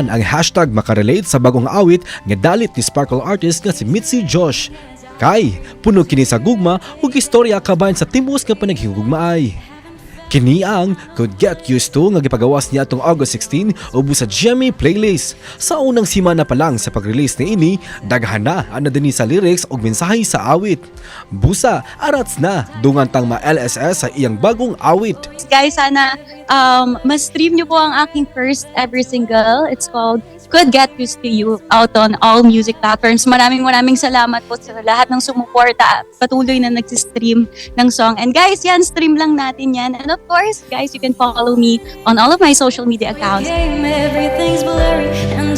Tanan ang hashtag makarelate sa bagong awit nga dalit ni Sparkle artist nga si Mitzi Josh. Kay, puno kini sa gugma ug istorya kabahin sa timbos nga panaghigugmaay. Kini ang Could Get Used To nga gipagawas niya atong August 16 ubos sa GMA playlist. Sa unang simana pa lang sa pag-release ni ini, daghan na ang nadini sa lyrics ug mensahe sa awit. Busa, arats na dungan tang ma-LSS sa iyang bagong awit. Guys, sana ma-stream nyo po ang aking first ever single. It's called Could Get Used to You out on all music platforms. Maraming salamat po sa lahat ng sumuporta, patuloy na nag-stream ng song. And guys, yan, stream lang natin yan. And of course, guys, you can follow me on all of my social media accounts. Everything's blurry and